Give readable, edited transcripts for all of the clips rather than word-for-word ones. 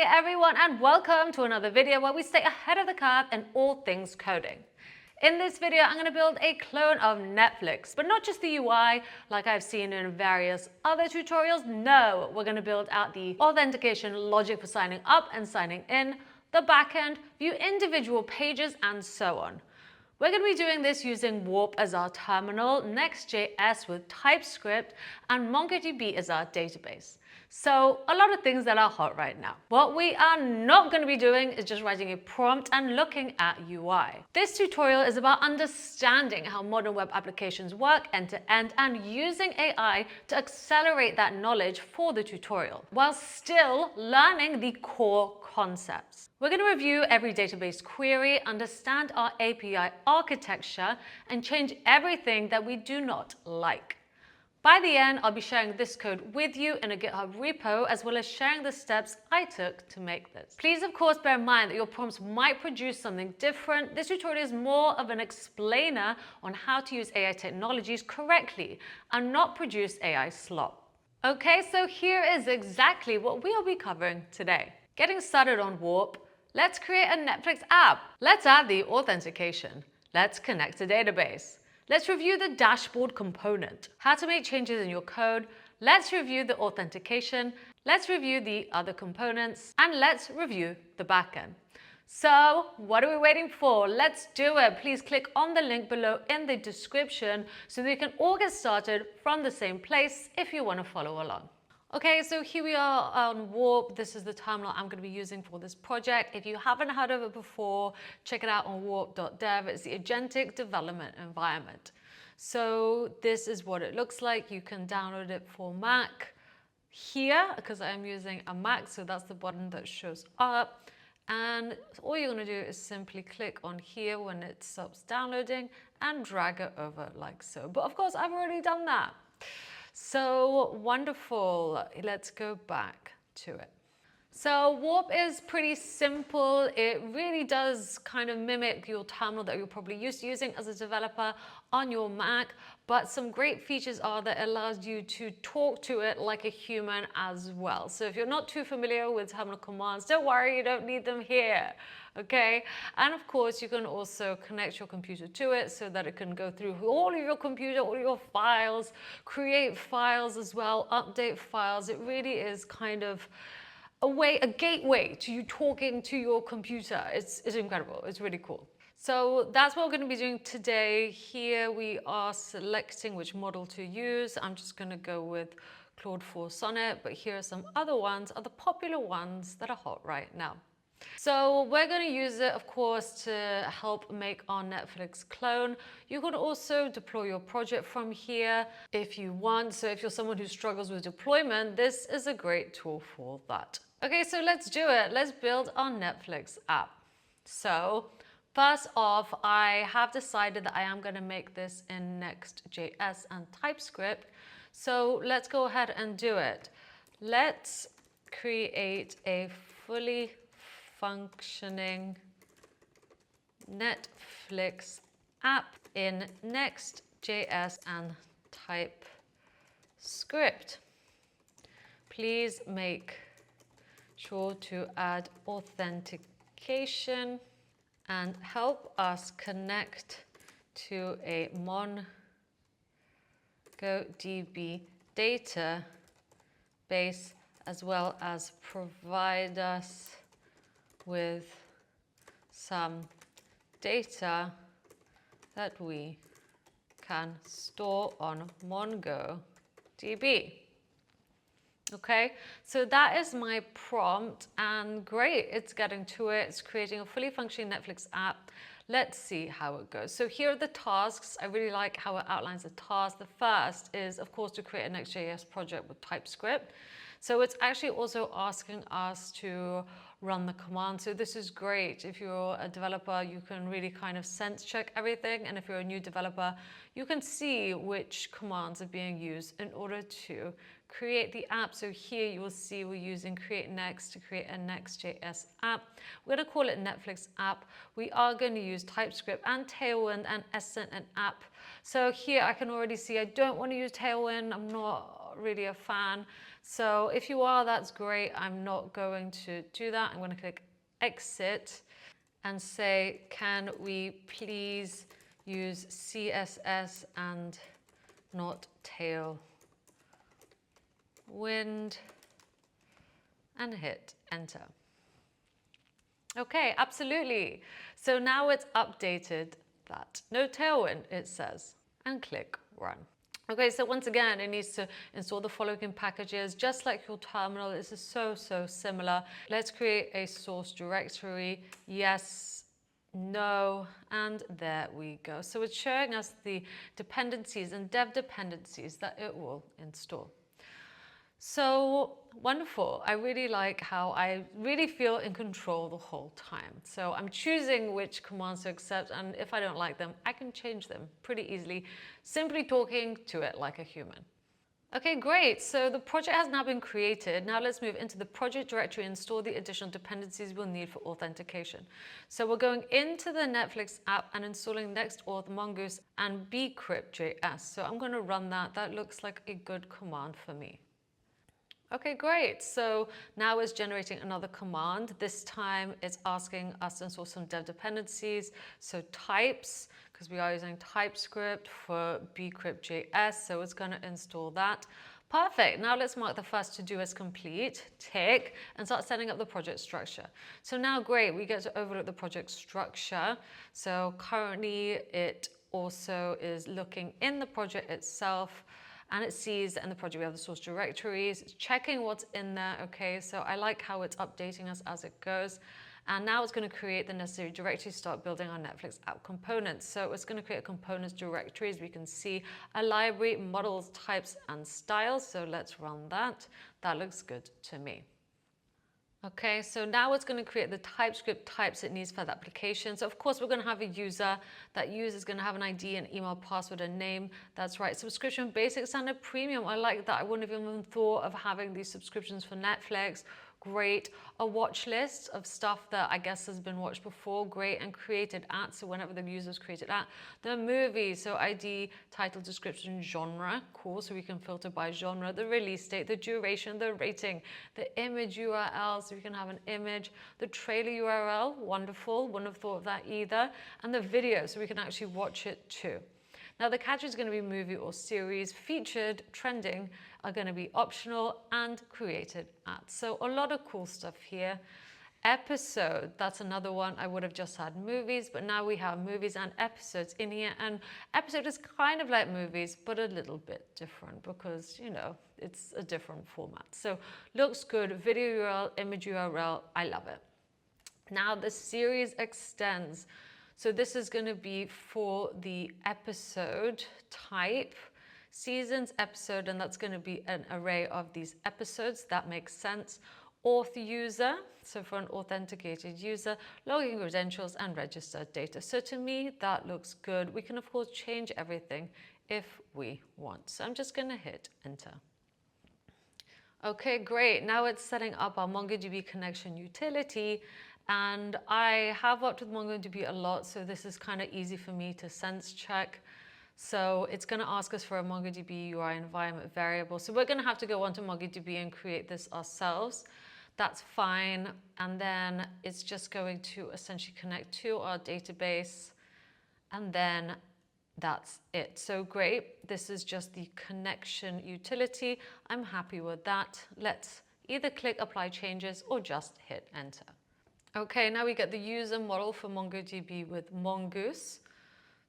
Hey everyone, and welcome to another video where we stay ahead of the curve in all things coding. In this video, I'm going to build a clone of Netflix, but not just the UI like I've seen in various other tutorials. No, we're going to build out the authentication logic for signing up and signing in, the backend, view individual pages, and so on. We're going to be doing this using Warp as our terminal, Next.js with Typescript, and MongoDB as our database. So a lot of things that are hot right now. What we are not going to be doing is just writing a prompt and looking at UI. This tutorial is about understanding how modern web applications work end to end and using AI to accelerate that knowledge for the tutorial, while still learning the core concepts. We're going to review every database query, understand our API architecture, and change everything that we do not like. By the end, I'll be sharing this code with you in a GitHub repo, as well as sharing the steps I took to make this. Please, of course, bear in mind that your prompts might produce something different. This tutorial is more of an explainer on how to use AI technologies correctly and not produce AI slop. Okay, so here is exactly what we'll be covering today. Getting started on Warp, let's create a Netflix app. Let's add the authentication. Let's connect to database. Let's review the dashboard component, how to make changes in your code. Let's review the authentication. Let's review the other components, and let's review the backend. So what are we waiting for? Let's do it. Please click on the link below in the description so that you can all get started from the same place if you want to follow along. Okay, so here we are on Warp. This is the terminal I'm going to be using for this project. If you haven't heard of it before, check it out on warp.dev. It's the agentic development environment. So this is what it looks like. You can download it for Mac here because I am using a Mac, so that's the button that shows up. And all you're going to do is simply click on here when it stops downloading and drag it over like so. But of course, I've already done that. So wonderful. Let's go back to it. So Warp is pretty simple. It really does kind of mimic your terminal that you're probably used to using as a developer on your Mac, but some great features are that it allows you to talk to it like a human as well. So if you're not too familiar with terminal commands, don't worry, you don't need them here. Okay, and of course you can also connect your computer to it so that it can go through all of your computer, all of your files, create files as well, update files. It really is kind of a gateway to you talking to your computer. It's incredible. It's really cool. So that's what we're going to be doing today. Here we are selecting which model to use. I'm just going to go with Claude 4 Sonnet, but here are some other ones, other popular ones that are hot right now. So we're going to use it, of course, to help make our Netflix clone. You can also deploy your project from here if you want. So if you're someone who struggles with deployment, this is a great tool for that. Okay, so let's do it. Let's build our Netflix app. So first off, I have decided that I am going to make this in Next.js and Typescript. So let's go ahead and do it. Let's create a fully functioning Netflix app in Next.js and Typescript. Please make sure to add authentication and help us connect to a MongoDB database, as well as provide us with some data that we can store on MongoDB. Okay, so that is my prompt, and great, it's getting to it. It's creating a fully functioning Netflix app. Let's see how it goes. So here are the tasks. I really like how it outlines the tasks. The first is, of course, to create a Next.js project with TypeScript. So it's actually also asking us to run the command. So this is great. If you're a developer, you can really kind of sense check everything. And if you're a new developer, you can see which commands are being used in order to create the app. So here you will see we're using create next to create a Next.js app. We're going to call it Netflix app. We are going to use TypeScript and Tailwind and Essent and app. So here I can already see I don't want to use Tailwind. I'm not really a fan. So if you are, that's great. I'm not going to do that. I'm going to click exit and say, can we please use CSS and not tailwind, and hit enter. Okay, absolutely. So now it's updated that. No tailwind, it says, and click run. Okay, so once again, it needs to install the following packages, just like your terminal. This is so similar. Let's create a source directory. Yes, no, and there we go. So it's showing us the dependencies and dev dependencies that it will install. So wonderful. I really like how I really feel in control the whole time. So I'm choosing which commands to accept, and if I don't like them, I can change them pretty easily, simply talking to it like a human. Okay, great. So the project has now been created. Now let's move into the project directory and install the additional dependencies we'll need for authentication. So we're going into the Netflix app and installing NextAuth, Mongoose, and bcrypt.js. So I'm going to run that. That looks like a good command for me. Okay, great. So now it's generating another command. This time it's asking us to install some dev dependencies. So types, because we are using Typescript for bcrypt.js. So it's going to install that. Perfect. Now let's mark the first to do as complete, tick, and start setting up the project structure. So now great, we get to overlook the project structure. So currently it also is looking in the project itself, and it sees that in the project we have the source directories. It's checking what's in there, okay? So I like how it's updating us as it goes. And now it's going to create the necessary directory to start building our Netflix app components. So it's going to create a components directory, as we can see, a library, models, types, and styles. So let's run that. That looks good to me. Okay, so now it's going to create the TypeScript types it needs for the application. So of course we're going to have a user. That user is going to have an ID, an email, password, and name. That's right, subscription, basic, standard, premium. I like that. I wouldn't have even thought of having these subscriptions for Netflix. Great. A watch list of stuff that I guess has been watched before. Great. And created at, so whenever the user's created at. The movie, so ID, title, description, genre. Cool, so we can filter by genre. The release date, the duration, the rating, the image URL, so we can have an image. The trailer URL, wonderful. Wouldn't have thought of that either. And the video, so we can actually watch it too. Now the category is going to be movie or series. Featured, trending are going to be optional, and created at. So a lot of cool stuff here. Episode, that's another one. I would have just had movies, but now we have movies and episodes in here. And episode is kind of like movies, but a little bit different because, you know, it's a different format. So looks good. Video URL, image URL, I love it. Now the series extends. So this is going to be for the episode type, seasons, episode, and that's going to be an array of these episodes. That makes sense. Auth user, so for an authenticated user, login credentials, and registered data. So to me, that looks good. We can, of course, change everything if we want. So I'm just going to hit enter. Okay, great. Now it's setting up our MongoDB connection utility. And I have worked with MongoDB a lot, so this is kind of easy for me to sense check. So it's going to ask us for a MongoDB UI environment variable. So we're going to have to go onto MongoDB and create this ourselves. That's fine. And then it's just going to essentially connect to our database. And then that's it. So great. This is just the connection utility. I'm happy with that. Let's either click apply changes or just hit enter. Okay, now we get the user model for MongoDB with Mongoose.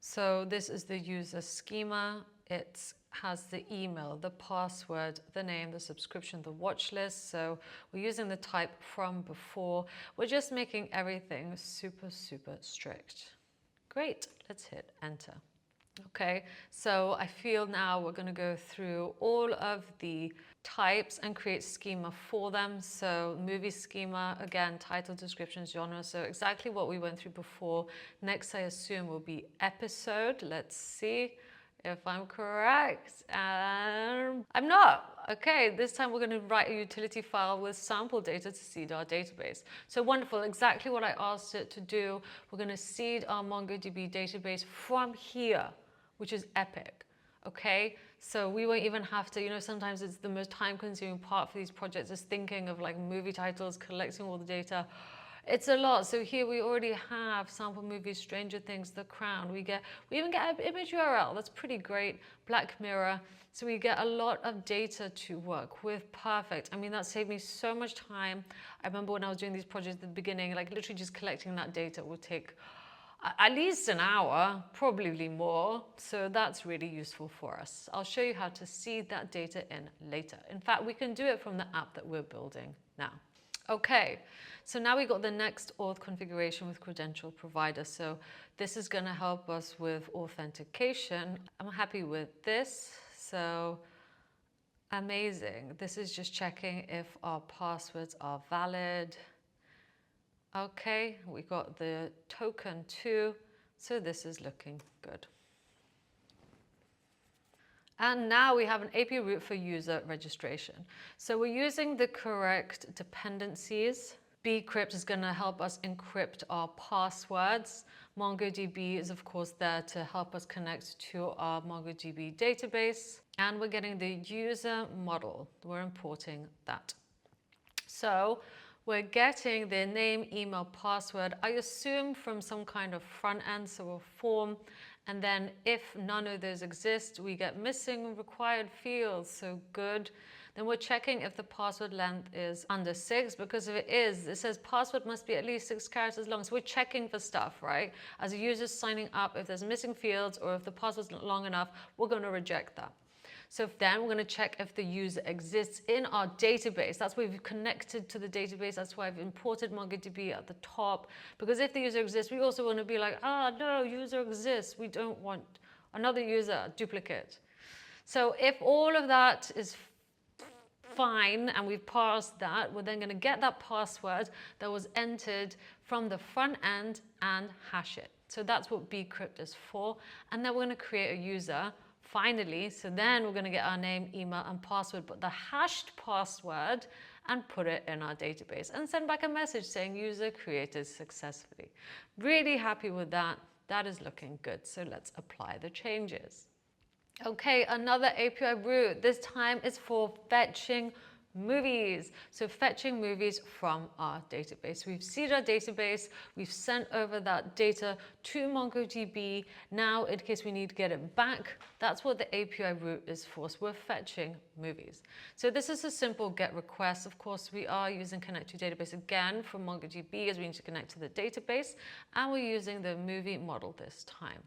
So this is the user schema. It has the email, the password, the name, the subscription, the watch list. So we're using the type from before. We're just making everything super strict. Great, let's hit enter. Okay, so I feel now we're going to go through all of the types and create schema for them. So movie schema, again, title, description, genre. So exactly what we went through before. Next, I assume, will be episode. Let's see if I'm correct. And I'm not. Okay, this time we're going to write a utility file with sample data to seed our database. So wonderful, exactly what I asked it to do. We're going to seed our MongoDB database from here, which is epic. Okay, So we won't even have to, sometimes it's the most time-consuming part for these projects is thinking of like movie titles, collecting all the data. It's a lot. So here we already have sample movies, Stranger Things, The Crown. We even get an image URL. That's pretty great. Black Mirror. So we get a lot of data to work with. Perfect. I mean, that saved me so much time. I remember when I was doing these projects at the beginning, like literally just collecting that data would take at least an hour, probably more. So that's really useful for us. I'll show you how to see that data in later. In fact, we can do it from the app that we're building now. Okay, so now we got the NextAuth configuration with credential provider. So this is going to help us with authentication. I'm happy with this. So amazing. This is just checking if our passwords are valid. Okay, we got the token too, so this is looking good. And now we have an API route for user registration. So we're using the correct dependencies. Bcrypt is going to help us encrypt our passwords. MongoDB is of course there to help us connect to our MongoDB database. And we're getting the user model. We're importing that. So we're getting their name, email, password, I assume from some kind of front end, so a form. And then if none of those exist, we get missing required fields, so good. Then we're checking if the password length is under 6, because if it is, it says password must be at least 6 characters long. So we're checking for stuff, right? As a user signing up, if there's missing fields or if the password's not long enough, we're going to reject that. So then we're going to check if the user exists in our database. That's why we've connected to the database. That's why I've imported MongoDB at the top. Because if the user exists, we also want to be like, no, user exists. We don't want another user duplicate. So if all of that is fine and we've parsed that, we're then going to get that password that was entered from the front end and hash it. So that's what bcrypt is for. And then we're going to create a user. Finally, so then we're going to get our name, email, and password, but the hashed password, and put it in our database and send back a message saying user created successfully. Really happy with that. That is looking good. So let's apply the changes. Okay, another API route. This time is for fetching movies. So fetching movies from our database. We've seeded our database. We've sent over that data to MongoDB. Now, in case we need to get it back, that's what the API route is for. So we're fetching movies. So this is a simple GET request. Of course, we are using connect to database again from MongoDB as we need to connect to the database. And we're using the movie model this time.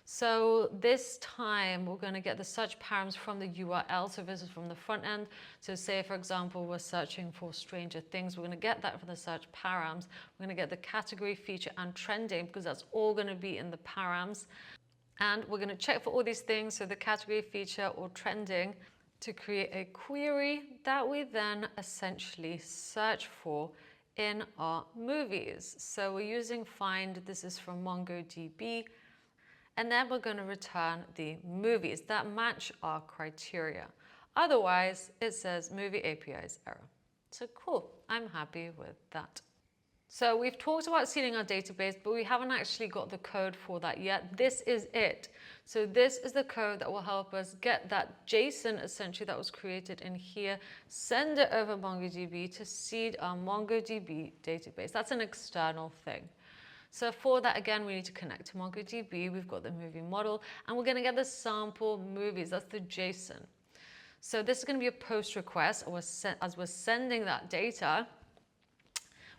So this time we're going to get the search params from the URL. So this is from the front end. So say, for example, we're searching for Stranger Things. We're going to get that from the search params. We're going to get the category, feature, and trending because that's all going to be in the params. And we're going to check for all these things. So the category, feature, or trending to create a query that we then essentially search for in our movies. So we're using find. This is from MongoDB. And then we're going to return the movies that match our criteria. Otherwise, it says movie API's error. So cool, I'm happy with that. So we've talked about seeding our database, but we haven't actually got the code for that yet. This is it. So this is the code that will help us get that JSON essentially that was created in here, send it over MongoDB to seed our MongoDB database. That's an external thing. So for that, again, we need to connect to MongoDB. We've got the movie model, and we're going to get the sample movies. That's the JSON. So this is going to be a post request as we're sending that data.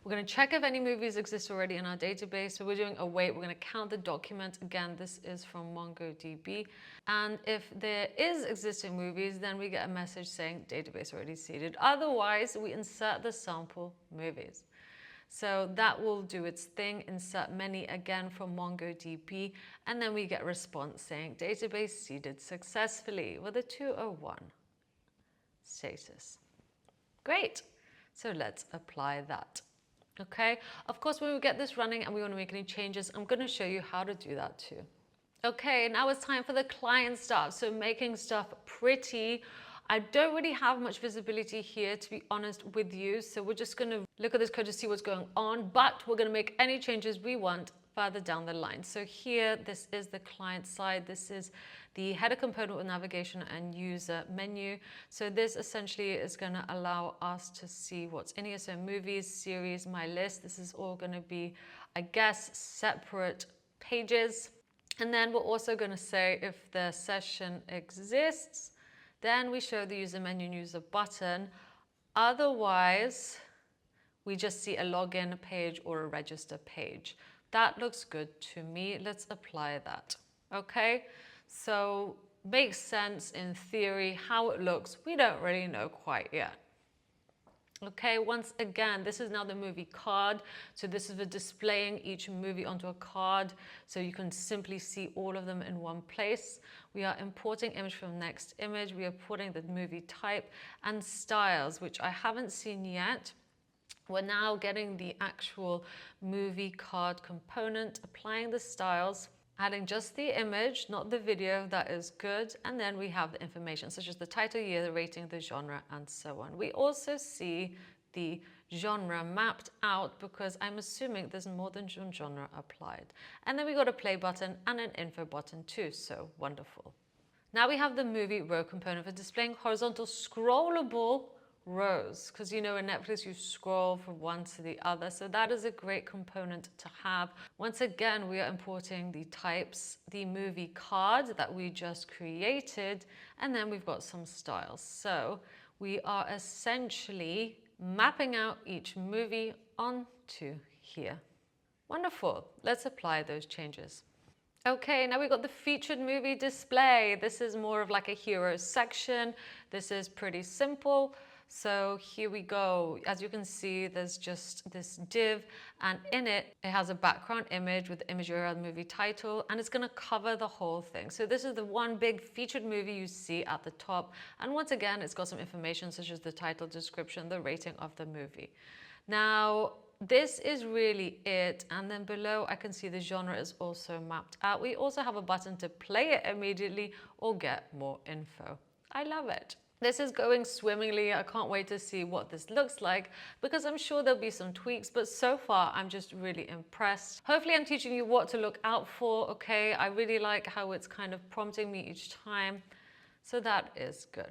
We're going to check if any movies exist already in our database. So we're doing await. We're going to count the document. Again, this is from MongoDB. And if there is existing movies, then we get a message saying database already seeded. Otherwise, we insert the sample movies. So that will do its thing, insert many again from MongoDB, and then we get a response saying database seeded successfully with a 201 status. Great, so let's apply that. Okay, of course, when we get this running and we want to make any changes, I'm going to show you how to do that too. Okay, now it's time for the client stuff, so making stuff pretty. I don't really have much visibility here, to be honest with you. So we're just going to look at this code to see what's going on, but we're going to make any changes we want further down the line. So here, this is the client side. This is the header component with navigation and user menu. So this essentially is going to allow us to see what's in here. So movies, series, my list. This is all going to be, I guess, separate pages. And then we're also going to say if the session exists, then we show the user menu and user button. Otherwise, we just see a login page or a register page. That looks good to me. Let's apply that. Okay, so makes sense in theory. How it looks, we don't really know quite yet. Okay, once again, this is now the movie card. So this is for displaying each movie onto a card. So you can simply see all of them in one place. We are importing image from next image. We are putting the movie type and styles, which I haven't seen yet. We're now getting the actual movie card component, applying the styles, adding just the image, not the video. That is good. And then we have the information such as the title, year, the rating, the genre, and so on. We also see the genre mapped out because I'm assuming there's more than one genre applied. And then we got a play button and an info button too. So wonderful. Now we have the MovieRow component for displaying horizontal scrollable rows, because you know in Netflix you scroll from one to the other, so that is a great component to have. Once again, we are importing the types, the movie card that we just created, and then we've got some styles. So we are essentially mapping out each movie onto here. Wonderful. Let's apply those changes. Okay, now we've got the featured movie display. This is more of like a hero section. This is pretty simple. So here we go. As you can see, there's just this div, and in it, it has a background image with the image URL, movie title, and it's going to cover the whole thing. So this is the one big featured movie you see at the top. And once again, it's got some information such as the title, description, the rating of the movie. Now, this is really it. And then below, I can see the genre is also mapped out. We also have a button to play it immediately or get more info. I love it. This is going swimmingly. I can't wait to see what this looks like because I'm sure there'll be some tweaks, but so far I'm just really impressed. Hopefully I'm teaching you what to look out for, okay? I really like how it's kind of prompting me each time, so that is good.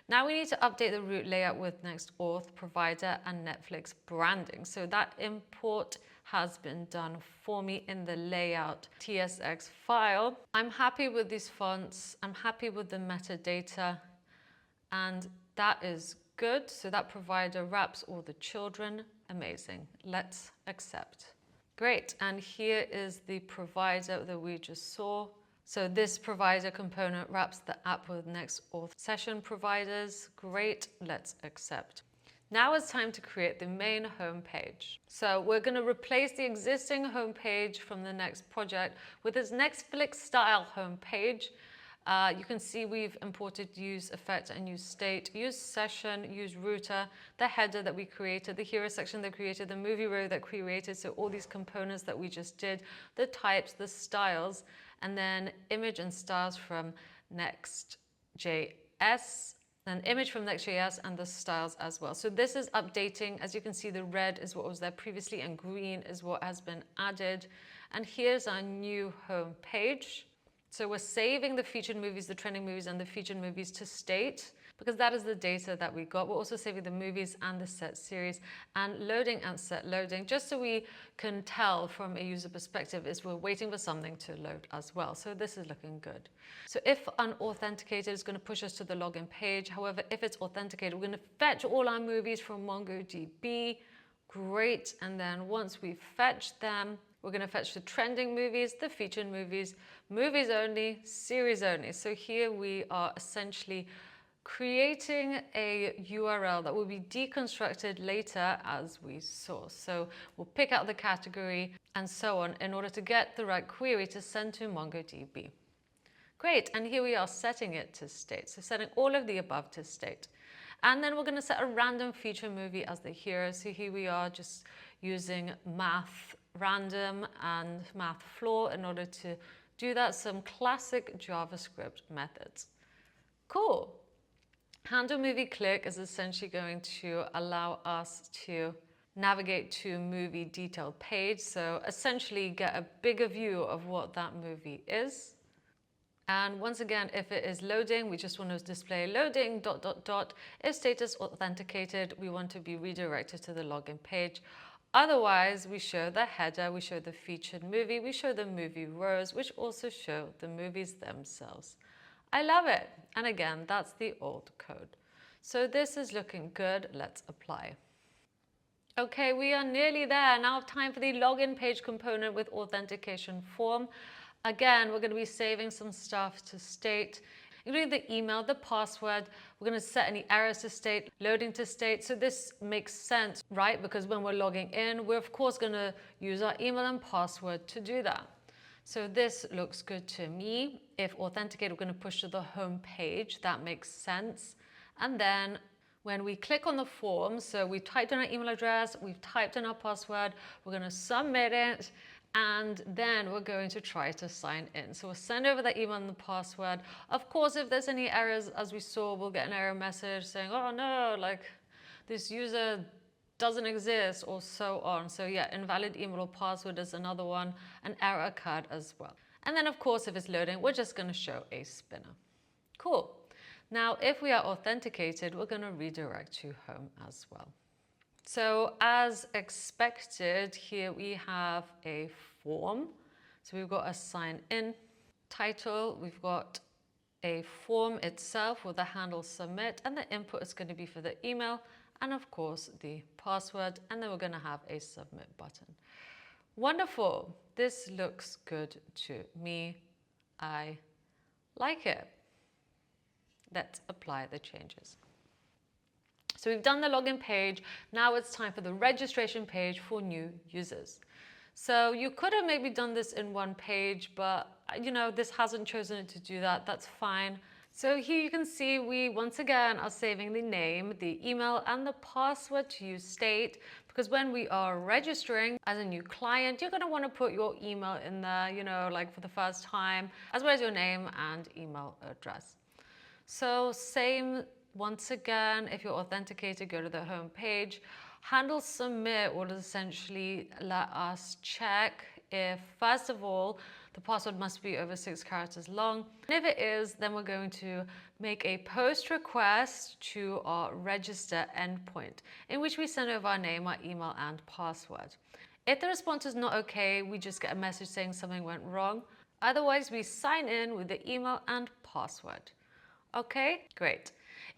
Now we need to update the root layout with NextAuth provider and Netflix branding. So that import has been done for me in the layout TSX file. I'm happy with these fonts. I'm happy with the metadata. And that is good. So that provider wraps all the children. Amazing. Let's accept. Great. And here is the provider that we just saw. So this provider component wraps the app with NextAuth session providers. Great. Let's accept. Now it's time to create the main home page. So we're going to replace the existing home page from the next project with this Netflix style home page. You can see we've imported use effect and use state, use session, use router, the header that we created, the hero section that created, the MovieRow that created, so all these components that we just did, the types, the styles, and then image and styles from Next.js, an image from Next.js, and the styles as well. So this is updating. As you can see, the red is what was there previously and green is what has been added. And here's our new home page. So we're saving the featured movies, the trending movies, and the featured movies to state because that is the data that we got. We're also saving the movies and the set series and loading and set loading just so we can tell from a user perspective is we're waiting for something to load as well. So this is looking good. So if unauthenticated, it's going to push us to the login page. However, if it's authenticated, we're going to fetch all our movies from MongoDB. Great. And then once we've fetched them, we're going to fetch the trending movies, the featured movies, movies only, series only. So here we are essentially creating a URL that will be deconstructed later as we saw. So we'll pick out the category and so on in order to get the right query to send to MongoDB. Great, and here we are setting it to state. So setting all of the above to state. And then we're going to set a random feature movie as the hero. So here we are just using math random and math floor in order to do that, some classic JavaScript methods. Cool. Handle movie click is essentially going to allow us to navigate to movie detailed page. So essentially get a bigger view of what that movie is. And once again, if it is loading, we just want to display loading ... If status authenticated, we want to be redirected to the login page. Otherwise, we show the header, we show the featured movie, we show the movie rows, which also show the movies themselves. I love it. And again, that's the old code. So this is looking good. Let's apply. Okay, we are nearly there. Now time for the login page component with authentication form. Again, we're going to be saving some stuff to state, including the email, the password. We're going to set any errors to state, loading to state. So this makes sense, right? Because when we're logging in, we're of course going to use our email and password to do that. So this looks good to me. If authenticated, we're going to push to the home page. That makes sense. And then when we click on the form, so we've typed in our email address, we've typed in our password, we're going to submit it, and then we're going to try to sign in. So we'll send over the email and the password. Of course, if there's any errors, as we saw, we'll get an error message saying, oh no, like this user doesn't exist, or so on. So yeah, invalid email or password is another one. An error occurred as well. And then of course, if it's loading, we're just going to show a spinner. Cool. Now, if we are authenticated, we're going to redirect to home as well. So as expected, here we have a form. So we've got a sign in title. We've got a form itself with the handle submit, and the input is going to be for the email and of course the password. And then we're going to have a submit button. Wonderful. This looks good to me. I like it. Let's apply the changes. So we've done the login page. Now it's time for the registration page for new users. So you could have maybe done this in one page, but you know, this hasn't chosen it to do that. That's fine. So here you can see we once again are saving the name, the email, and the password to use state, because when we are registering as a new client, you're going to want to put your email in there, you know, like for the first time, as well as your name and email address. So same once again, if you're authenticated, go to the home page. Handle submit will essentially let us check if, first of all, the password must be over 6 characters long. And if it is, then we're going to make a post request to our register endpoint, in which we send over our name, our email, and password. If the response is not okay, we just get a message saying something went wrong. Otherwise, we sign in with the email and password. Okay, great.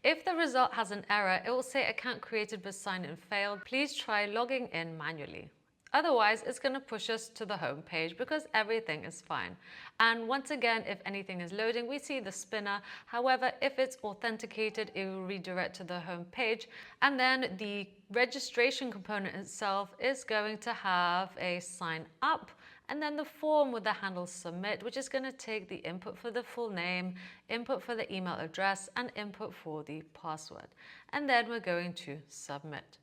If the result has an error, it will say account created but sign-in failed. Please try logging in manually. Otherwise, it's going to push us to the home page because everything is fine. And once again, if anything is loading, we see the spinner. However, if it's authenticated, it will redirect to the home page. And then the registration component itself is going to have a sign up, and then the form with the handle submit, which is going to take the input for the full name, input for the email address, and input for the password. And then we're going to submit.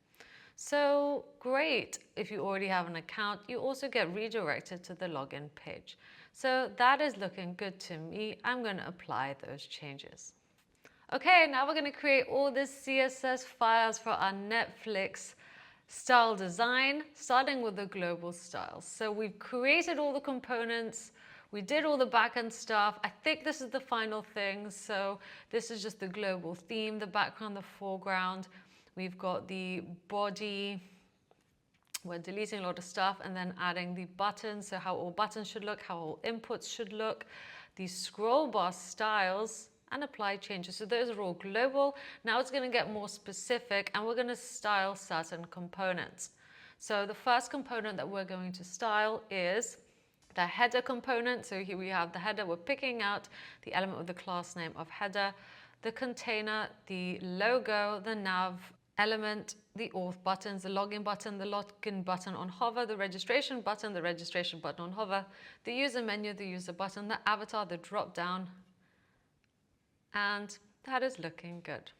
So great. If you already have an account, you also get redirected to the login page. So that is looking good to me. I'm going to apply those changes. Okay, now we're going to create all the CSS files for our Netflix style design, starting with the global styles. So we've created all the components. We did all the backend stuff. I think this is the final thing. So this is just the global theme, the background, the foreground. We've got the body. We're deleting a lot of stuff and then adding the buttons. So how all buttons should look, how all inputs should look, the scroll bar styles, and apply changes. So those are all global. Now it's going to get more specific, and we're going to style certain components. So the first component that we're going to style is the header component. So here we have the header. We're picking out the element with the class name of header, the container, the logo, the nav element, the auth buttons, the login button on hover, the registration button on hover, the user menu, the user button, the avatar, the drop down. And that is looking good.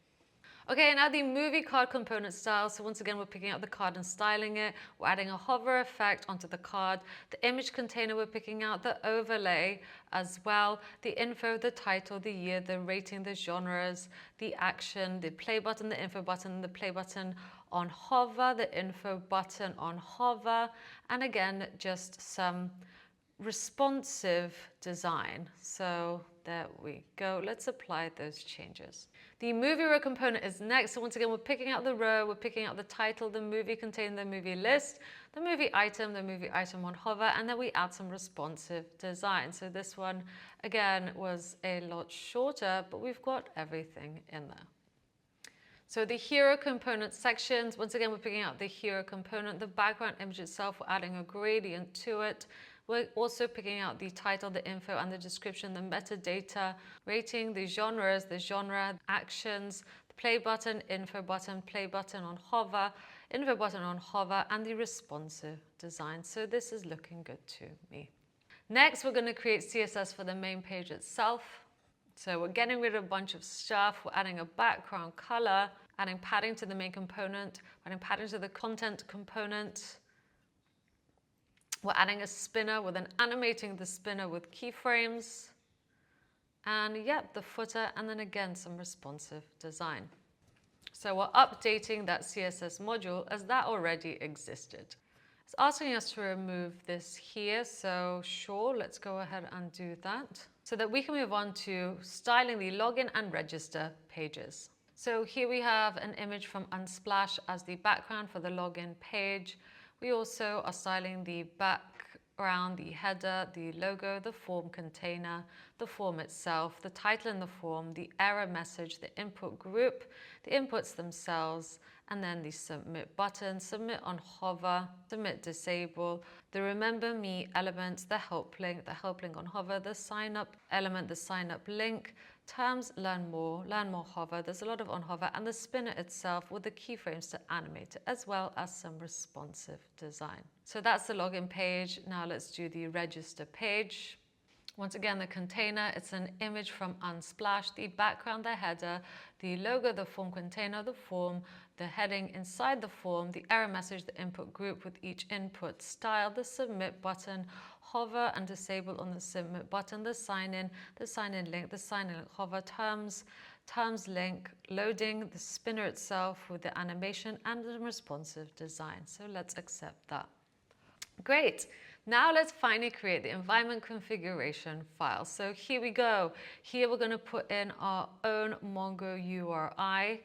Okay, now the MovieCard component style. So once again, we're picking out the card and styling it. We're adding a hover effect onto the card. The image container, we're picking out the overlay as well. The info, the title, the year, the rating, the genres, the action, the play button, the info button, the play button on hover, the info button on hover, and again, just some responsive design. So there we go. Let's apply those changes. The MovieRow component is next. So once again, we're picking out the row, we're picking out the title, the movie contained the movie list, the movie item on hover, and then we add some responsive design. So this one, again, was a lot shorter, but we've got everything in there. So the hero component sections, once again, we're picking out the hero component, the background image itself, we're adding a gradient to it. We're also picking out the title, the info, and the description, the metadata, rating, the genres, the genre, actions, the play button, info button, play button on hover, info button on hover, and the responsive design. So this is looking good to me. Next, we're going to create CSS for the main page itself. So we're getting rid of a bunch of stuff. We're adding a background color, adding padding to the main component, adding padding to the content component. We're adding a spinner, we're then animating the spinner with keyframes. And yep, the footer, and then again, some responsive design. So we're updating that CSS module as that already existed. It's asking us to remove this here, so sure, let's go ahead and do that so that we can move on to styling the login and register pages. So here we have an image from Unsplash as the background for the login page. We also are styling the background, the header, the logo, the form container, the form itself, the title in the form, the error message, the input group, the inputs themselves, and then the submit button, submit on hover, submit disable, the remember me elements, the help link on hover, the sign up element, the sign up link, terms, learn more hover, there's a lot of on hover, and the spinner itself with the keyframes to animate it, as well as some responsive design. So that's the login page. Now let's do the register page. Once again, the container, it's an image from Unsplash, the background, the header, the logo, the form container, the form, the heading inside the form, the error message, the input group with each input style, the submit button, hover and disable on the submit button, the sign in link, the sign in link, hover, terms link, loading, the spinner itself with the animation and the responsive design. So let's accept that. Great. Now let's finally create the environment configuration file. So here we go. Here we're going to put in our own Mongo URI.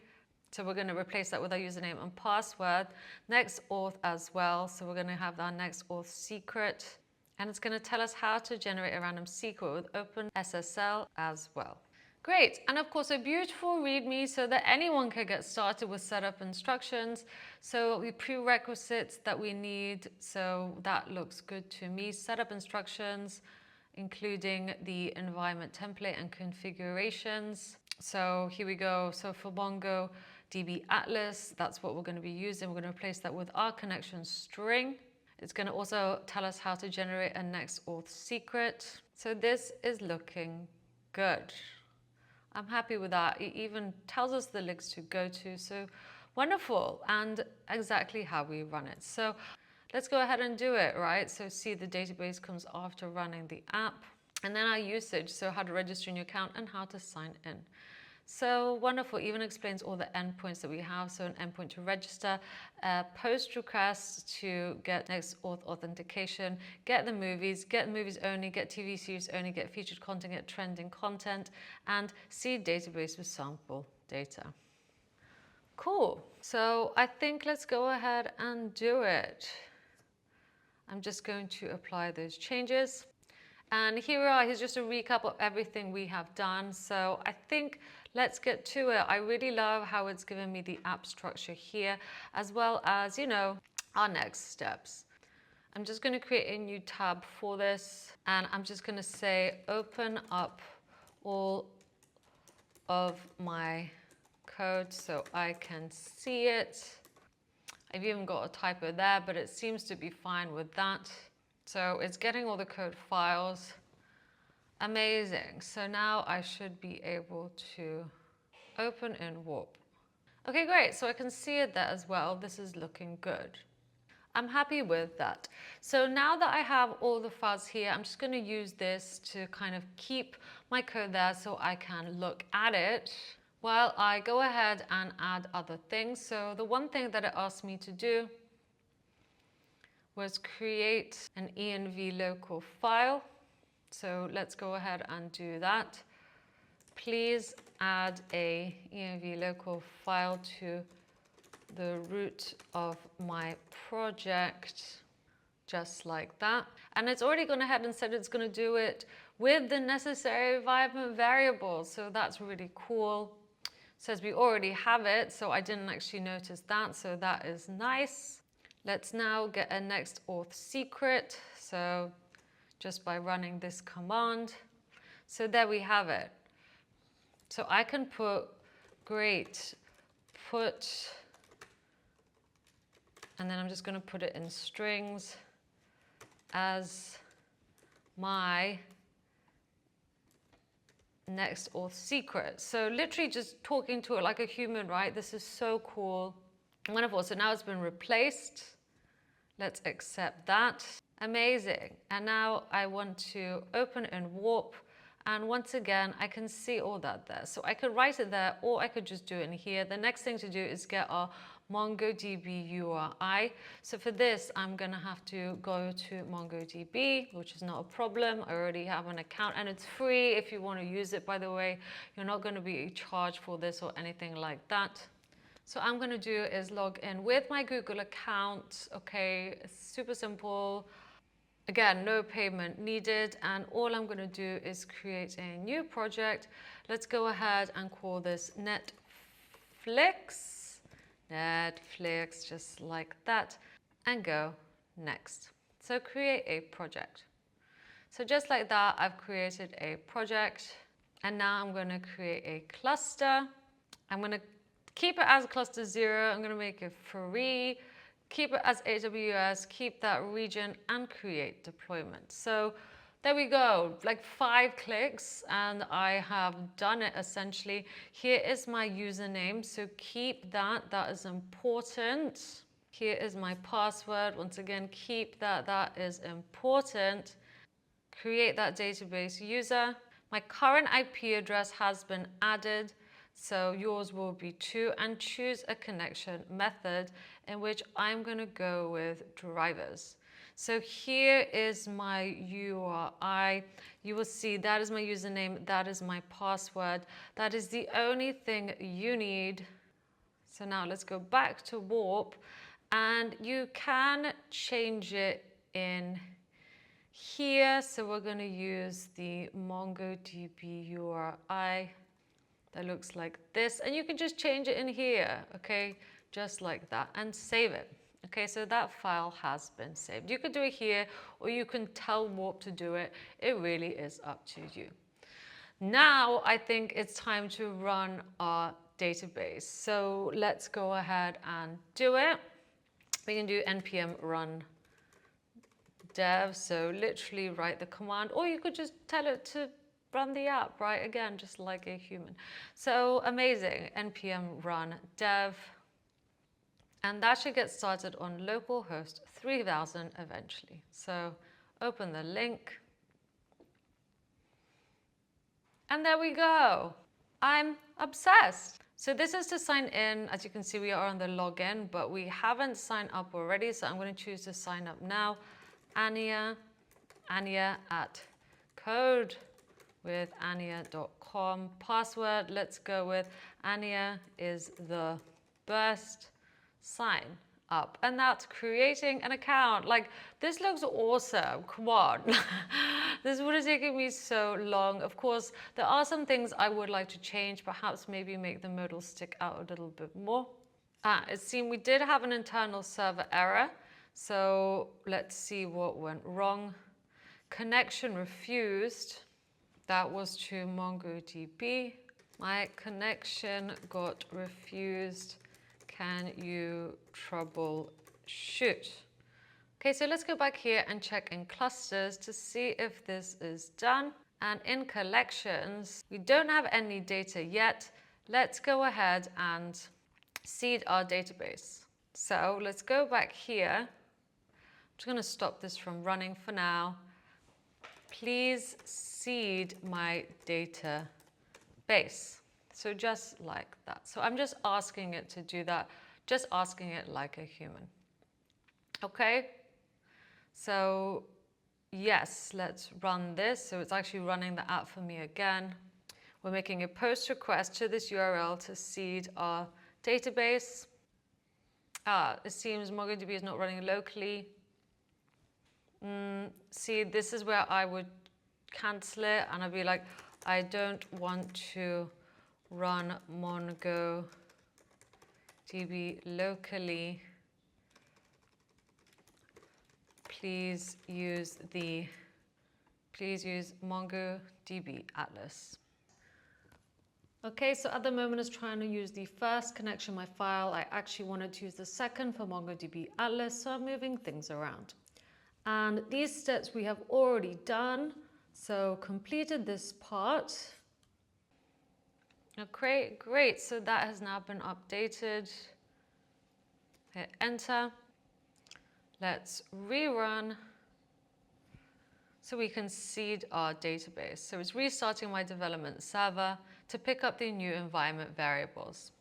So we're going to replace that with our username and password. NextAuth as well. So we're going to have our NextAuth secret. And it's going to tell us how to generate a random secret with OpenSSL as well. Great, and of course a beautiful README so that anyone can get started with setup instructions. So the prerequisites that we need, so that looks good to me. Setup instructions, including the environment template and configurations. So here we go. So for MongoDB Atlas, that's what we're going to be using. We're going to replace that with our connection string. It's going to also tell us how to generate a NextAuth secret. So this is looking good. I'm happy with that. It even tells us the links to go to. So wonderful, and exactly how we run it. So let's go ahead and do it, right? So see, the database comes after running the app, and then our usage, so how to register a new account and how to sign in. So wonderful, even explains all the endpoints that we have. So an endpoint to register, post requests to get NextAuth authentication, get the movies only, get TV series only, get featured content, get trending content, and see database with sample data. Cool. So I think let's go ahead and do it. I'm just going to apply those changes. And here we are. Here's just a recap of everything we have done. So I think let's get to it. I really love how it's given me the app structure here, as well as, our next steps. I'm just going to create a new tab for this, and I'm just going to say open up all of my code so I can see it. I've even got a typo there, but it seems to be fine with that. So it's getting all the code files. Amazing. So now I should be able to open in Warp. Okay, great. So I can see it there as well. This is looking good. I'm happy with that. So now that I have all the files here, I'm just going to use this to kind of keep my code there so I can look at it while I go ahead and add other things. So the one thing that it asked me to do was create an env local file. So let's go ahead and do that. Please add a env local file to the root of my project, just like that. And it's already gone ahead and said it's going to do it with the necessary environment variables. So that's really cool. It says we already have it, so I didn't actually notice that. So that is nice. Let's now get a NextAuth secret. So just by running this command. So there we have it. So I can put put, and then I'm just going to put it in strings as my NextAuth secret. So literally just talking to it like a human, right? This is so cool. Wonderful. So now it's been replaced. Let's accept that. Amazing. And now I want to open in Warp. And once again, I can see all that there. So I could write it there, or I could just do it in here. The next thing to do is get our MongoDB URI. So for this, I'm going to have to go to MongoDB, which is not a problem. I already have an account and it's free if you want to use it, by the way. You're not going to be charged for this or anything like that. So I'm going to do is log in with my Google account. Okay, it's super simple. Again, no payment needed, and all I'm going to do is create a new project. Let's go ahead and call this Netflix, just like that, and go next. So create a project. So just like that, I've created a project, and now I'm going to create a cluster. I'm going to keep it as cluster 0. I'm going to make it free. Keep it as AWS, keep that region, and create deployment. So there we go, like 5 clicks, and I have done it essentially. Here is my username, so keep that, that is important. Here is my password, once again, keep that, that is important. Create that database user. My current IP address has been added. So yours will be too, and choose a connection method in which I'm going to go with drivers. So here is my URI. You will see that is my username, that is my password. That is the only thing you need. So now let's go back to Warp, and you can change it in here. So we're going to use the MongoDB URI. That looks like this, and you can just change it in here, okay, just like that, and save it. Okay, so that file has been saved. You could do it here, or you can tell Warp to do it. It really is up to you. Now I think it's time to run our database. So let's go ahead and do it. We can do npm run dev, so literally write the command, or you could just tell it to run the app, right? Again, just like a human. So amazing, npm run dev. And that should get started on localhost 3000 eventually. So open the link. And there we go. I'm obsessed. So this is to sign in. As you can see, we are on the login, but we haven't signed up already. So I'm going to choose to sign up now. Anya at code with anya.com. Password, let's go with Anya is the best. Sign up. And that's creating an account. Like, this looks awesome. Come on. This would have taken me so long. Of course, there are some things I would like to change. Perhaps maybe make the modal stick out a little bit more. It seemed we did have an internal server error. So let's see what went wrong. Connection refused. That was to MongoDB. My connection got refused. Can you troubleshoot? Okay, so let's go back here and check in clusters to see if this is done. And in collections, we don't have any data yet. Let's go ahead and seed our database. So let's go back here. I'm just going to stop this from running for now. Please seed my database. So just like that. So I'm just asking it to do that, just asking it like a human. Okay, so yes, let's run this. So it's actually running the app for me again. We're making a post request to this URL to seed our database. It seems MongoDB is not running locally. See, this is where I would cancel it and I'd be like, I don't want to run MongoDB locally. Please use MongoDB Atlas. Okay, so at the moment it's trying to use the first connection my file. I actually wanted to use the second for MongoDB Atlas, so I'm moving things around. And these steps we have already done, so completed this part. Okay, great, so that has now been updated. Hit enter. Let's rerun so we can seed our database. So it's restarting my development server to pick up the new environment variables.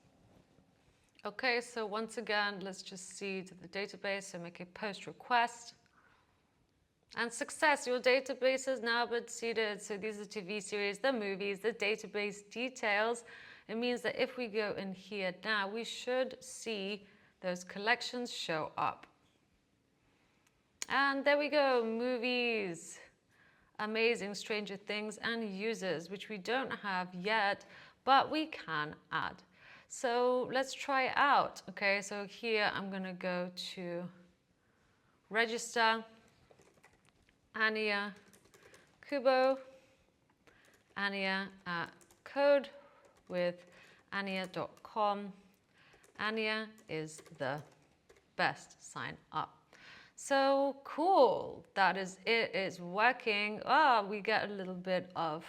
Okay, so once again, let's just seed the database. So make a post request. And success, your database has now been seeded. So these are TV series, the movies, the database details. It means that if we go in here now, we should see those collections show up. And there we go, movies, amazing, Stranger Things, and users, which we don't have yet, but we can add. So let's try it out. Okay, so here I'm gonna go to register, Ania Kubo, Ania at code with Ania.com. Ania is the best, sign up. So cool, that is it, it's working. We get a little bit of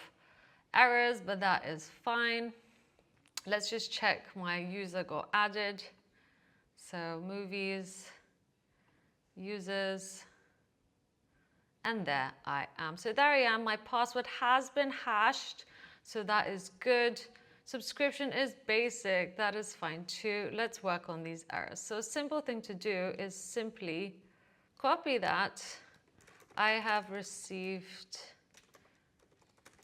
errors, but that is fine. Let's just check my user got added. So movies, users, and there I am. So there I am, my password has been hashed, so that is good. Subscription is basic, that is fine too. Let's work on these errors. So a simple thing to do is simply copy that. I have received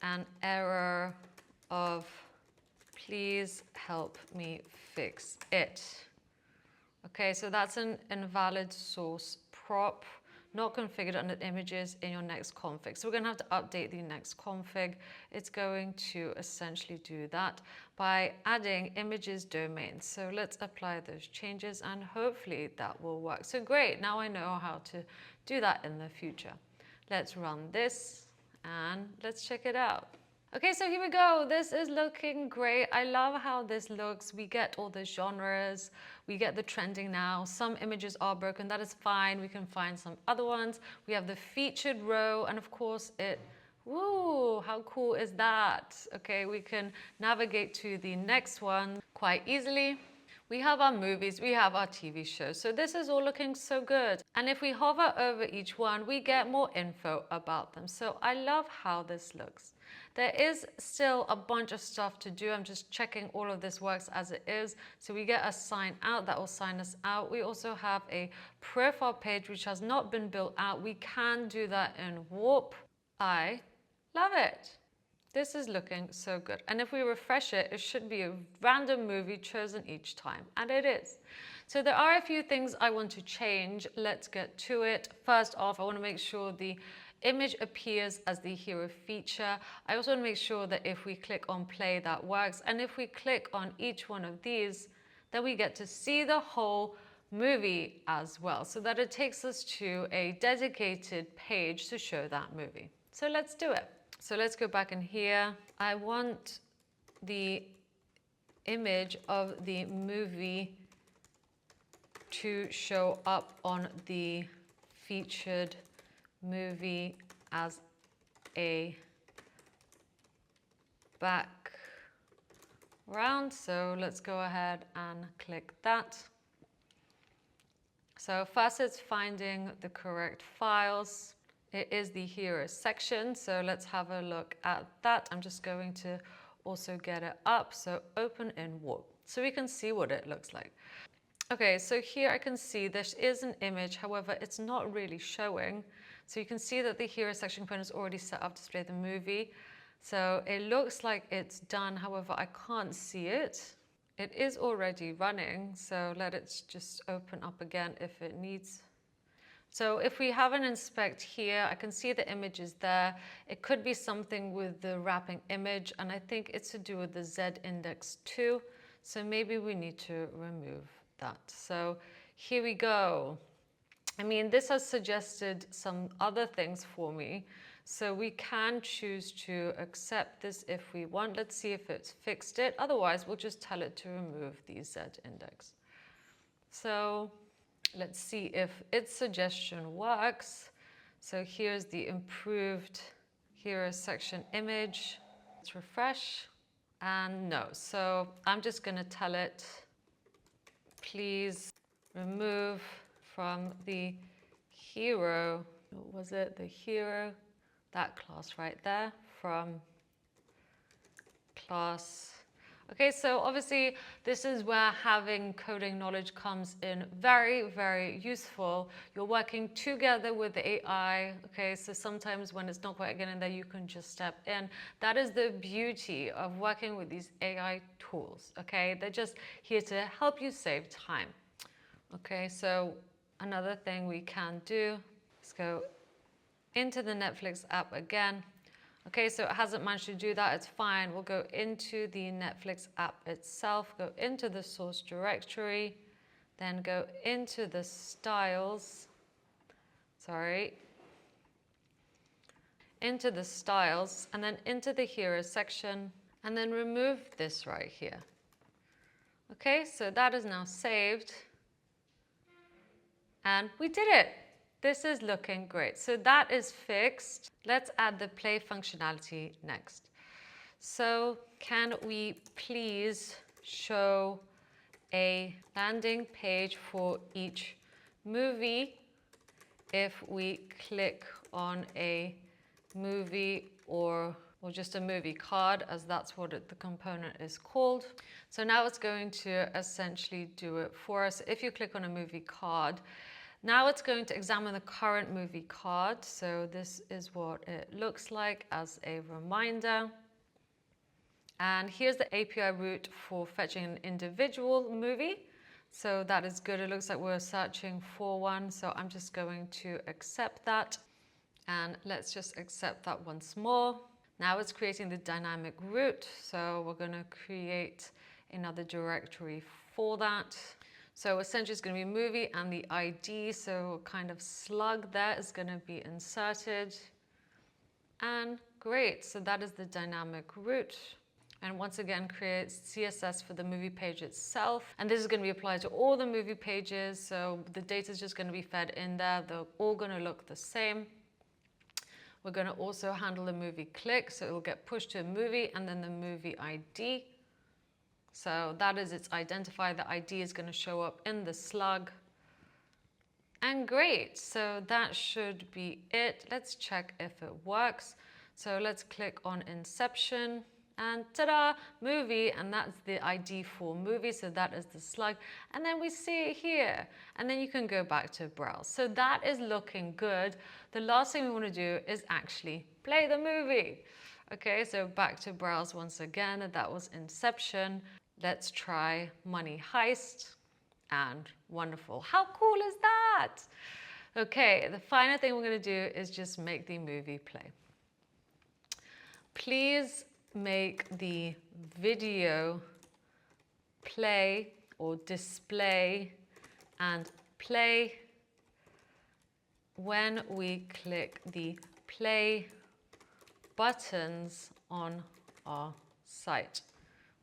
an error of please help me fix it. Okay, so that's an invalid source prop, not configured under images in your next config. So we're gonna have to update the next config. It's going to essentially do that by adding images domains. So let's apply those changes and hopefully that will work. So great, now I know how to do that in the future. Let's run this and let's check it out. Okay, so here we go. This is looking great. I love how this looks. We get all the genres. We get the trending now. Some images are broken. That is fine. We can find some other ones. We have the featured row. And of course, woo, how cool is that? Okay, we can navigate to the next one quite easily. We have our movies, we have our TV shows. So this is all looking so good. And if we hover over each one, we get more info about them. So I love how this looks. There is still a bunch of stuff to do. I'm just checking all of this works as it is. So we get a sign out, that will sign us out. We also have a profile page which has not been built out. We can do that in Warp. I love it. This is looking so good. And if we refresh it, it should be a random movie chosen each time, and it is. So there are a few things I want to change. Let's get to it. First off, I want to make sure the image appears as the hero feature. I also want to make sure that if we click on play, that works. And if we click on each one of these, then we get to see the whole movie as well, so that it takes us to a dedicated page to show that movie. So let's do it. So let's go back in here. I want the image of the movie to show up on the featured movie as a background. So let's go ahead and click that. So first it's finding the correct files. It is the hero section, so let's have a look at that. I'm just going to also get it up. So open in warp, so we can see what it looks like. Okay, so here I can see there is an image, however, it's not really showing. So you can see that the hero section component is already set up to display the movie. So it looks like it's done, however, I can't see it. It is already running, so let it just open up again if it needs. So if we have an inspect here, I can see the image is there. It could be something with the wrapping image, and I think it's to do with the Z index too. So maybe we need to remove that. So here we go. I mean, this has suggested some other things for me. So we can choose to accept this if we want. Let's see if it's fixed it. Otherwise, we'll just tell it to remove the Z index. So let's see if its suggestion works. So here's the improved hero section image. Let's refresh. And no. So I'm just going to tell it, please remove from the hero, what was it? The hero, that class right there, from class. Okay, so obviously this is where having coding knowledge comes in very, very useful. You're working together with the AI. Okay, so sometimes when it's not quite getting there, you can just step in. That is the beauty of working with these AI tools. Okay, they're just here to help you save time. Okay, so another thing we can do is go into the Netflix app again. Okay, so it hasn't managed to do that, it's fine. We'll go into the Netflix app itself, go into the source directory, then go into the styles, into the styles, and then into the hero section, and then remove this right here. Okay, so that is now saved. And we did it. This is looking great. So that is fixed. Let's add the play functionality next. So can we please show a landing page for each movie if we click on a movie or just a movie card, as that's what the component is called. So now it's going to essentially do it for us. If you click on a movie card, now it's going to examine the current movie card. So this is what it looks like as a reminder. And here's the API route for fetching an individual movie. So that is good. It looks like we're searching for one. So I'm just going to accept that. And let's just accept that once more. Now it's creating the dynamic route. So we're going to create another directory for that. So essentially it's going to be movie and the ID. So kind of slug there is going to be inserted. And great. So that is the dynamic route. And once again, create CSS for the movie page itself. And this is going to be applied to all the movie pages. So the data is just going to be fed in there. They're all going to look the same. We're going to also handle the movie click. So it will get pushed to a movie and then the movie ID. So that is its identifier. The ID is going to show up in the slug. And great. So that should be it. Let's check if it works. So let's click on Inception. And ta-da, movie, and that's the ID for movie, so that is the slug. And then we see it here, and then you can go back to browse. So that is looking good. The last thing we want to do is actually play the movie. Okay, so back to browse once again, and that was Inception. Let's try Money Heist, and wonderful. How cool is that? Okay, the final thing we're going to do is just make the movie play. Please make the video play or display and play when we click the play buttons on our site.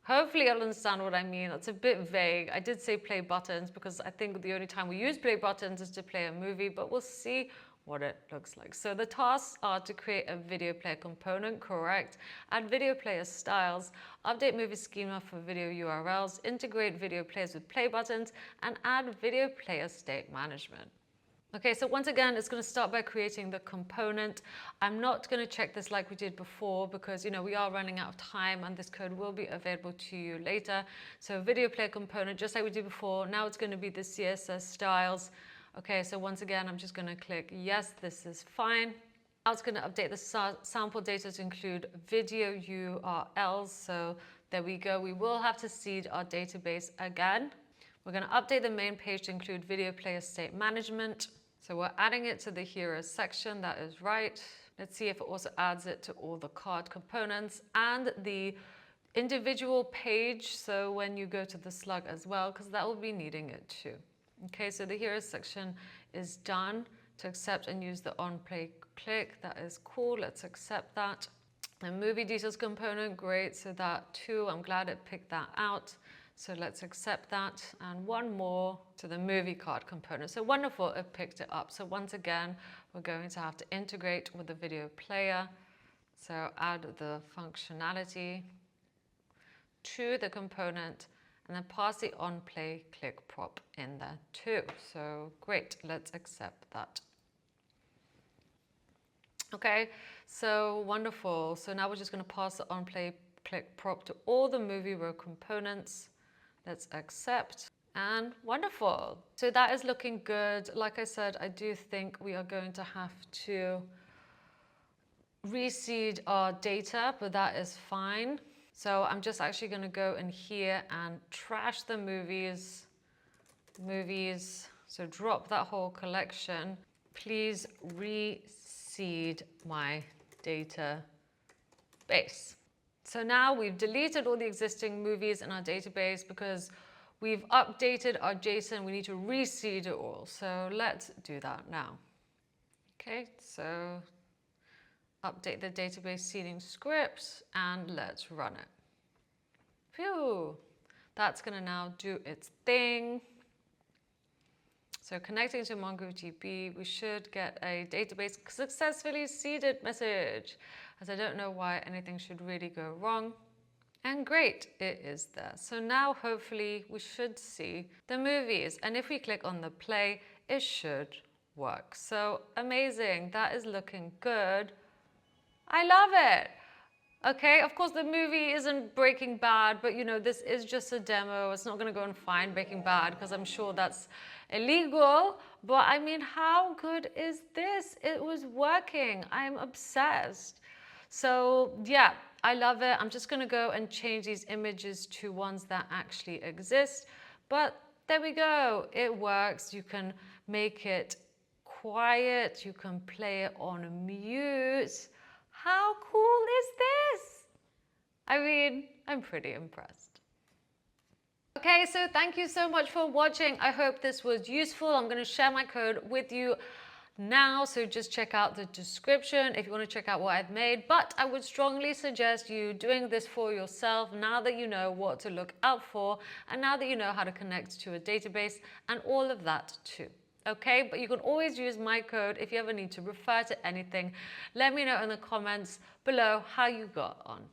Hopefully you'll understand what I mean. It's a bit vague. I did say play buttons because I think the only time we use play buttons is to play a movie, but we'll see what it looks like. So the tasks are to create a video player component, correct, add video player styles, update movie schema for video URLs, integrate video players with play buttons, and add video player state management. Okay, so once again, it's going to start by creating the component. I'm not going to check this like we did before because, we are running out of time and this code will be available to you later. So video player component, just like we did before, now it's going to be the CSS styles. Okay, so once again, I'm just going to click yes, this is fine. Now it's going to update the sample data to include video URLs. So there we go. We will have to seed our database again. We're going to update the main page to include video player state management. So we're adding it to the heroes section. That is right. Let's see if it also adds it to all the card components and the individual page. So when you go to the slug as well, because that will be needing it too. Okay, so the heroes section is done. To accept and use the on play click, that is cool. Let's accept that. The movie details component, great. So that too, I'm glad it picked that out. So let's accept that. And one more to the movie card component. So wonderful, it picked it up. So once again, we're going to have to integrate with the video player. So add the functionality to the component and then pass the on play click prop in there too. So great, let's accept that. Okay, so wonderful. So now we're just going to pass the on play click prop to all the MovieRow components. Let's accept and wonderful. So that is looking good. Like I said, I do think we are going to have to reseed our data, but that is fine. So I'm just actually going to go in here and trash the movies. So drop that whole collection. Please reseed my database. So now we've deleted all the existing movies in our database because we've updated our JSON. We need to reseed it all. So let's do that now. Okay, so update the database seeding script and let's run it. Phew, that's going to now do its thing. So connecting to MongoDB, we should get a database successfully seeded message, as I don't know why anything should really go wrong. And great, it is there. So now hopefully we should see the movies. And if we click on the play, it should work. So amazing, that is looking good. I love it. Okay, of course the movie isn't Breaking Bad, but this is just a demo. It's not going to go and find Breaking Bad because I'm sure that's illegal. But I mean, how good is this? It was working. I'm obsessed. So yeah, I love it. I'm just going to go and change these images to ones that actually exist. But there we go. It works. You can make it quiet. You can play it on mute. How cool is this? I mean, I'm pretty impressed. Okay, so thank you so much for watching. I hope this was useful. I'm going to share my code with you now, so just check out the description if you want to check out what I've made. But I would strongly suggest you doing this for yourself now that you know what to look out for and now that you know how to connect to a database and all of that too. Okay, but you can always use my code if you ever need to refer to anything. Let me know in the comments below how you got on.